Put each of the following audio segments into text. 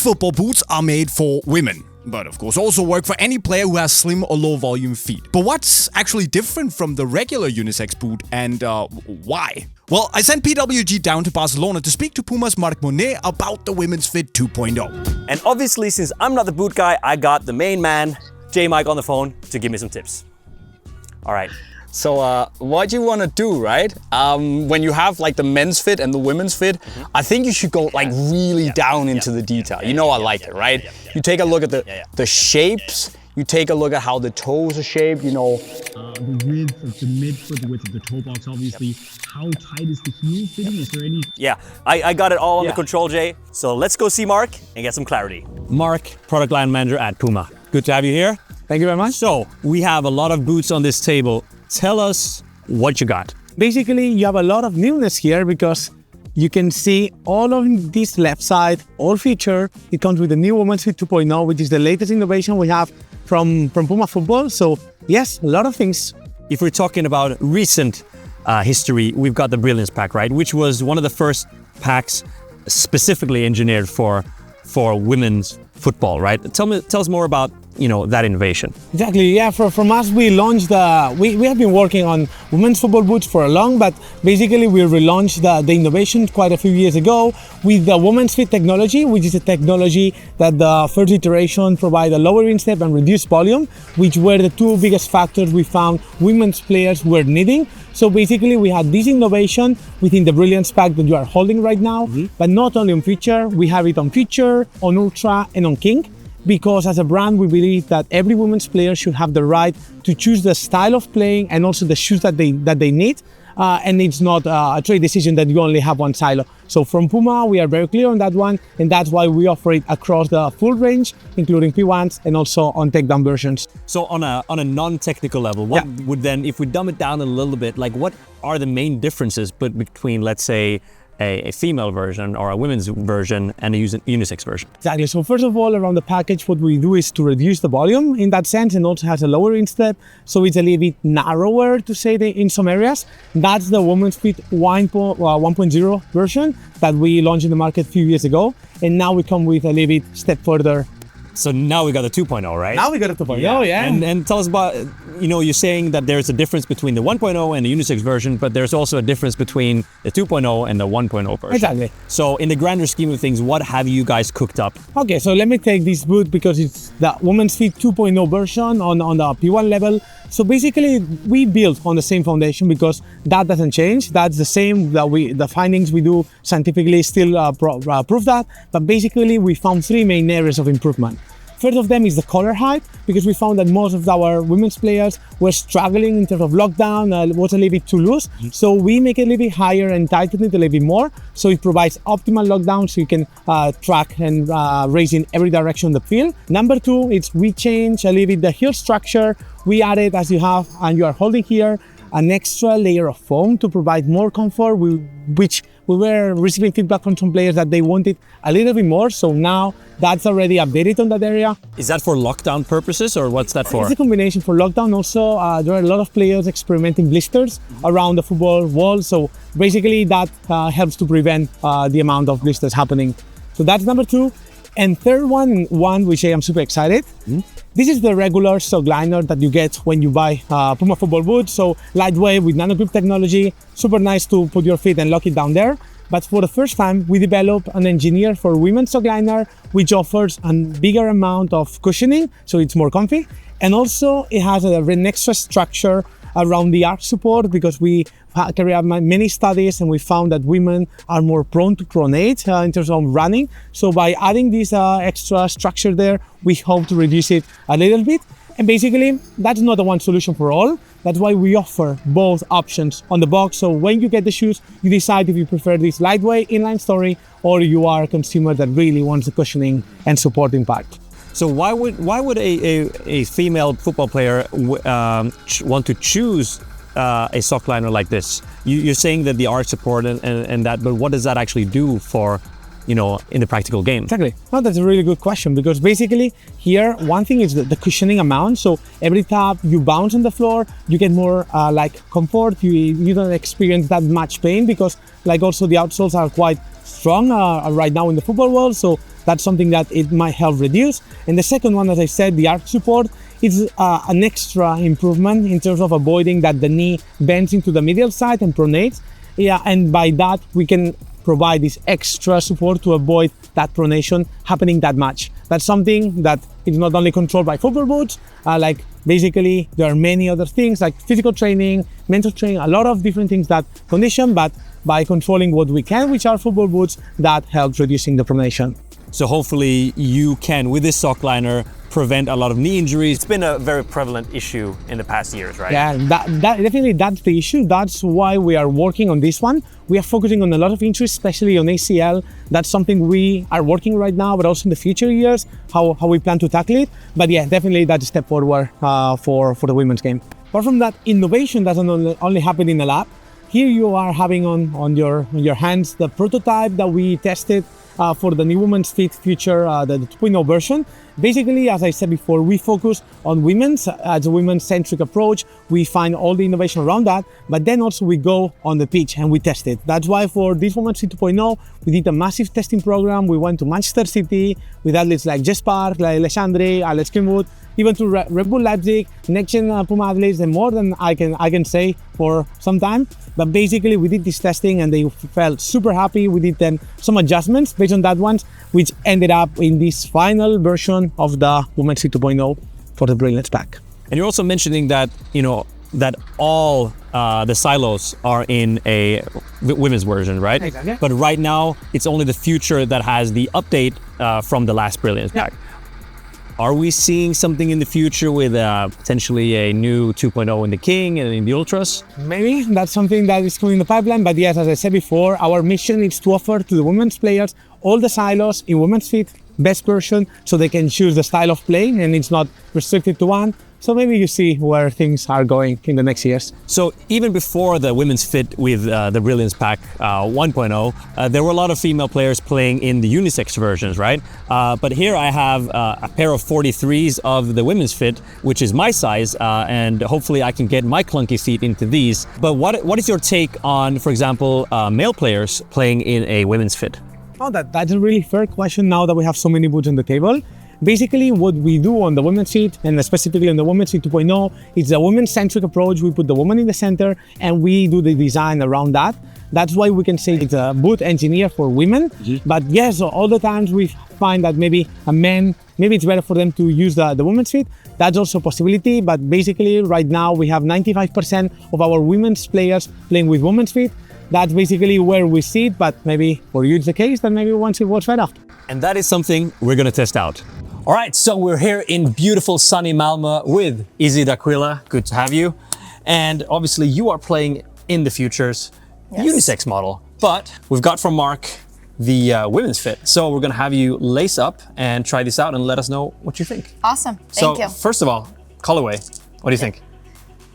football boots are made for women, but of course also work for any player who has slim or low volume feet. But what's actually different from the regular unisex boot, and why? Well, I sent PWG down to Barcelona to speak to Puma's Marc Monet about the Women's Fit 2.0. And obviously, since I'm not the boot guy, I got the main man, J-Mike, on the phone to give me some tips. All right. So what you want to do, right? When you have like the men's fit and the women's fit, I think you should go like really down into the detail. You know I like it, right? You take a look at the shapes. You take a look at how the toes are shaped, you know. The width of the midfoot, the width of the toe box, obviously. How tight is the heel fitting? Is there any? Yeah, I got it all under control, Jay. So let's go see Mark and get some clarity. Mark, product line manager at Puma. Good to have you here. Thank you very much. So we have a lot of boots on this table. Tell us what you got. Basically, you have a lot of newness here because you can see all of this left side, all feature. It comes with the new Women's Fit 2.0, which is the latest innovation we have from Puma Football. So yes, a lot of things. If we're talking about recent history, we've got the Brilliance Pack, right? Which was one of the first packs specifically engineered for women's football, right? Tell us more about that innovation. Exactly, yeah. From us, we launched we have been working on women's football boots for a long, but basically we relaunched the innovation quite a few years ago with the Women's Fit technology, which is a technology that the first iteration provided a lower instep and reduced volume, which were the two biggest factors we found women's players were needing. So basically we had this innovation within the Brilliance Pack that you are holding right now, but not only on feature, we have it on feature, on ultra and on king. Because as a brand, we believe that every women's player should have the right to choose the style of playing and also the shoes that they need. And it's not a trade decision that you only have one silo. So from Puma, we are very clear on that one, and that's why we offer it across the full range, including P1s and also on takedown versions. So on a non-technical level, what would then, if we dumb it down a little bit, like what are the main differences between, let's say, a female version or a women's version and a unisex version? Exactly. So first of all, around the package, what we do is to reduce the volume in that sense, and also has a lower instep, so it's a little bit narrower to say in some areas. That's the Women's Fit 1.0 version that we launched in the market a few years ago, and now we come with a little bit step further. So now we got a 2.0, right? Now we got a 2.0, yeah. And tell us about, you're saying that there's a difference between the 1.0 and the unisex version, but there's also a difference between the 2.0 and the 1.0 version. Exactly. So in the grander scheme of things, what have you guys cooked up? Okay, so let me take this boot because it's the Women's Fit 2.0 version on the P1 level. So basically, we built on the same foundation because that doesn't change. That's the same, the findings we do scientifically still prove that. But basically, we found three main areas of improvement. First of them is the collar height, because we found that most of our women's players were struggling in terms of lockdown, was a little bit too loose. So we make it a little bit higher and tighten it a little bit more. So it provides optimal lockdown so you can track and raise in every direction the field. Number two, we change a little bit the heel structure. We added, as you have, and you are holding here, an extra layer of foam to provide more comfort, which we were receiving feedback from some players that they wanted a little bit more. So now that's already updated on that area. Is that for lockdown purposes, or what's that for? It's a combination for lockdown. Also, there are a lot of players experimenting blisters around the football wall. So basically that helps to prevent the amount of blisters happening. So that's number two. And third one which I am super excited. This is the regular sock liner that you get when you buy Puma football boots. So lightweight with nano grip technology, super nice to put your feet and lock it down there. But for the first time, we developed an engineer for women's sock liner, which offers a bigger amount of cushioning, so it's more comfy. And also it has an extra structure around the arch support, because we carry out many studies and we found that women are more prone to pronate in terms of running. So by adding this extra structure there, we hope to reduce it a little bit. And basically, that's not the one solution for all. That's why we offer both options on the box. So when you get the shoes, you decide if you prefer this lightweight inline story, or you are a consumer that really wants the cushioning and supporting part. So why would a female football player want to choose a sock liner like this? You're saying that the arch support and that, but what does that actually do for, in the practical game? Exactly. No, that's a really good question, because basically here, one thing is the cushioning amount. So every time you bounce on the floor, you get more comfort. You don't experience that much pain, because also the outsoles are quite strong right now in the football world. So that's something that it might help reduce. And the second one, as I said, the arch support is an extra improvement in terms of avoiding that the knee bends into the medial side and pronates. Yeah, and by that we can provide this extra support to avoid that pronation happening that much. That's something that is not only controlled by football boots, like basically there are many other things like physical training, mental training, a lot of different things that condition, but by controlling what we can, which are football boots, that helps reducing the pronation. So hopefully you can, with this sock liner, prevent a lot of knee injuries. It's been a very prevalent issue in the past years, right? Yeah, that definitely that's the issue. That's why we are working on this one. We are focusing on a lot of injuries, especially on ACL. That's something we are working right now, but also in the future years, how we plan to tackle it. But yeah, definitely that's a step forward for the women's game. Apart from that, innovation doesn't only happen in the lab. Here you are having on your hands the prototype that we tested for the new women's fit future, the 2.0 version. Basically, as I said before, we focus on women's as a women's-centric approach. We find all the innovation around that, but then also we go on the pitch and we test it. That's why for this Women's Fit 2.0, we did a massive testing program. We went to Manchester City with athletes like Jess Park, like Alexandre, Alex Greenwood, even to Red Bull Leipzig, next-gen Puma athletes, and more than I can say for some time. But basically, we did this testing and they felt super happy. We did then some adjustments based on that one, which ended up in this final version of the Women's Fit 2.0 for the Brilliance Pack. And you're also mentioning that, that all the silos are in a women's version, right? Exactly. But right now, it's only the future that has the update from the last Brilliance Pack. Are we seeing something in the future with potentially a new 2.0 in the King and in the Ultras? Maybe that's something that is coming in the pipeline. But yes, as I said before, our mission is to offer to the women's players all the silos in Women's Fit, best version, so they can choose the style of play and it's not restricted to one. So maybe you see where things are going in the next years. So even before the Women's Fit with the Brilliance Pack 1.0, there were a lot of female players playing in the unisex versions, right? But here I have a pair of 43s of the Women's Fit, which is my size, and hopefully I can get my clunky feet into these. But what is your take on, for example, male players playing in a Women's Fit? Oh, that's a really fair question now that we have so many boots on the table. Basically, what we do on the Women's Fit, and specifically on the Women's Fit 2.0, is a women-centric approach. We put the woman in the center and we do the design around that. That's why we can say it's a boot engineer for women. But yes, all the times we find that maybe a man, maybe it's better for them to use the Women's Fit. That's also a possibility. But basically, right now, we have 95% of our women's players playing with Women's Fit. That's basically where we see it, but maybe for you it's the case, then maybe once it works right after. And that is something we're gonna test out. All right, so we're here in beautiful sunny Malmö with Izzy D'Aquila. Good to have you. And obviously you are playing in the Futures unisex model, but we've got from Mark the Women's Fit. So we're gonna have you lace up and try this out and let us know what you think. Awesome, thank you. First of all, colorway, what do you think?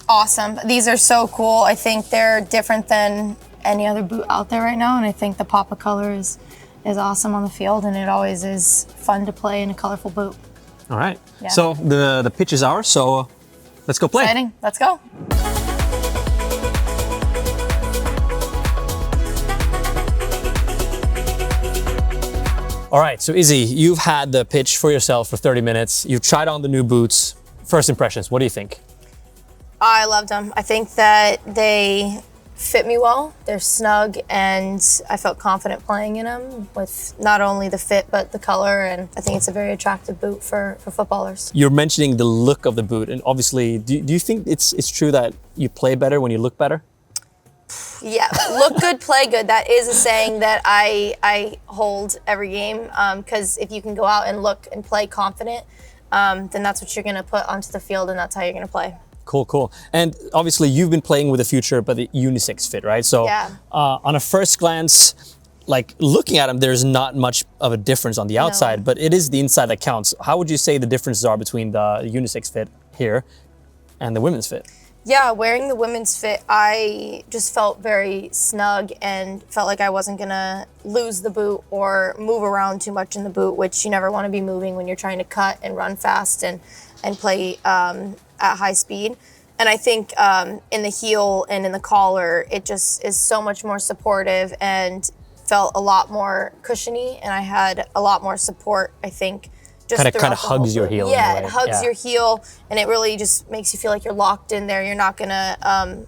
Awesome, these are so cool. I think they're different than any other boot out there right now, and I think the pop of color is awesome on the field, and it always is fun to play in a colorful boot. All right, Yeah. so the pitch is ours, so let's go play. Exciting, let's go. All right, so Izzy, you've had the pitch for yourself for 30 minutes. You've tried on the new boots. First impressions, what do you think? I loved them. I think that they fit me well. They're snug, and I felt confident playing in them with not only the fit, but the color, and I think it's a very attractive boot for footballers. You're mentioning the look of the boot, and obviously, do you think it's true that you play better when you look better? Yeah, look good, play good. That is a saying that I hold every game, because if you can go out and look and play confident, then that's what you're gonna put onto the field, and that's how you're gonna play. Cool. And obviously you've been playing with the Future, but the unisex fit, right? So Yeah. On a first glance, like looking at them, there's not much of a difference on the outside, but it is the inside that counts. How would you say the differences are between the unisex fit here and the women's fit? Yeah, wearing the women's fit, I just felt very snug and felt like I wasn't gonna lose the boot or move around too much in the boot, which you never want to be moving when you're trying to cut and run fast and play at high speed. And I think in the heel and in the collar, it just is so much more supportive and felt a lot more cushiony, and I had a lot more support, I think. Just Kind of throughout the whole hugs your boot. heel in a Yeah, way. it hugs Yeah. your heel, and it really just makes you feel like you're locked in there. You're not gonna,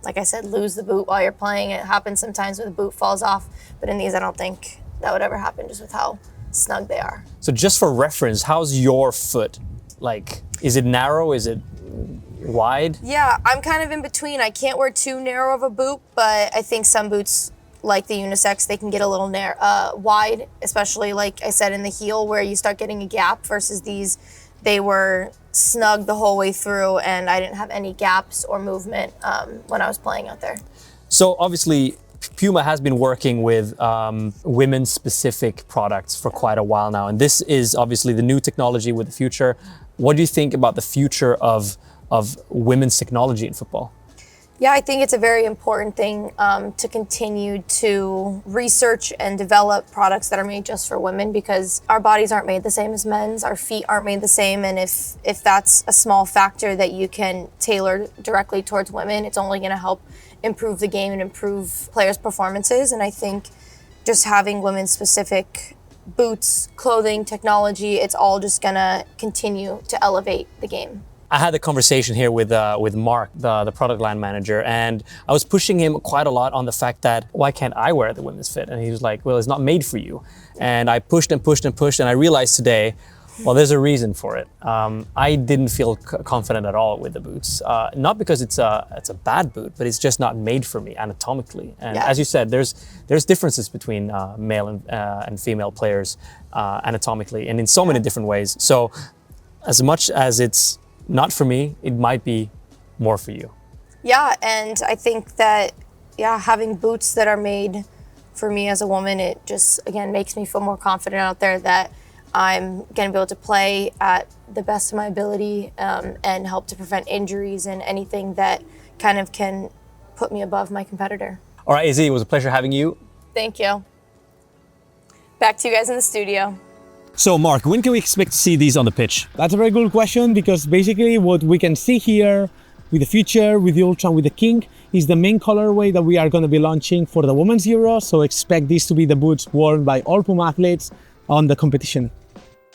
like I said, lose the boot while you're playing. It happens sometimes where the boot falls off, but in these, I don't think that would ever happen just with how snug they are. So just for reference, how's your foot? Like, is it narrow? Is it wide? Yeah, I'm kind of in between. I can't wear too narrow of a boot, but I think some boots, like the unisex, they can get a little wide, especially like I said in the heel where you start getting a gap versus these, they were snug the whole way through and I didn't have any gaps or movement when I was playing out there. So obviously, Puma has been working with women's specific products for quite a while now. And this is obviously the new technology with the future. What do you think about the future of women's technology in football? Yeah, I think it's a very important thing to continue to research and develop products that are made just for women because our bodies aren't made the same as men's, our feet aren't made the same, and if that's a small factor that you can tailor directly towards women, it's only going to help improve the game and improve players' performances. And I think just having women's specific boots, clothing, technology, it's all just going to continue to elevate the game. I had the conversation here with Mark, the product line manager, and I was pushing him quite a lot on the fact that why can't I wear the women's fit? And he was like, well, it's not made for you. And I pushed and pushed and pushed, and I realized today, well, there's a reason for it. I didn't feel confident at all with the boots, not because it's a bad boot, but it's just not made for me anatomically. And as you said, there's differences between male and female players anatomically, and in so many different ways. So as much as it's not for me, it might be more for you. Yeah, and I think that, having boots that are made for me as a woman, it just, again, makes me feel more confident out there that I'm going to be able to play at the best of my ability and help to prevent injuries and anything that kind of can put me above my competitor. All right, Izzy, it was a pleasure having you. Thank you. Back to you guys in the studio. So Mark, when can we expect to see these on the pitch? That's a very good question because basically what we can see here with the Future, with the Ultra, and with the King is the main colorway that we are going to be launching for the Women's Euro. So expect these to be the boots worn by all Puma athletes on the competition.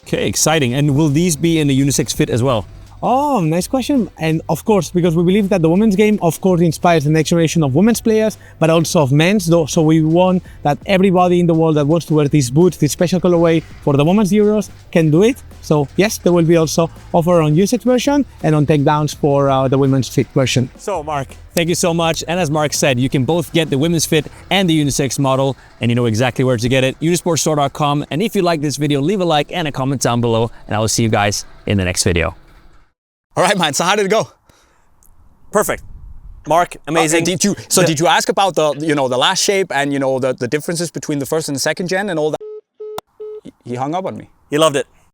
Okay, exciting. And will these be in the unisex fit as well? Oh, nice question. And of course, because we believe that the women's game, of course, inspires the next generation of women's players, but also of men's. So we want that everybody in the world that wants to wear these boots, this special colorway for the Women's Euros, can do it. So yes, there will be also offer on unisex version and on takedowns for the women's fit version. So Mark, thank you so much. And as Mark said, you can both get the women's fit and the unisex model, and you know exactly where to get it, unisportstore.com. And if you like this video, leave a like and a comment down below, and I will see you guys in the next video. All right, man. So how did it go? Perfect. Mark, amazing. Did you ask about the the last shape and the differences between the first and the second gen and all that? He hung up on me. He loved it.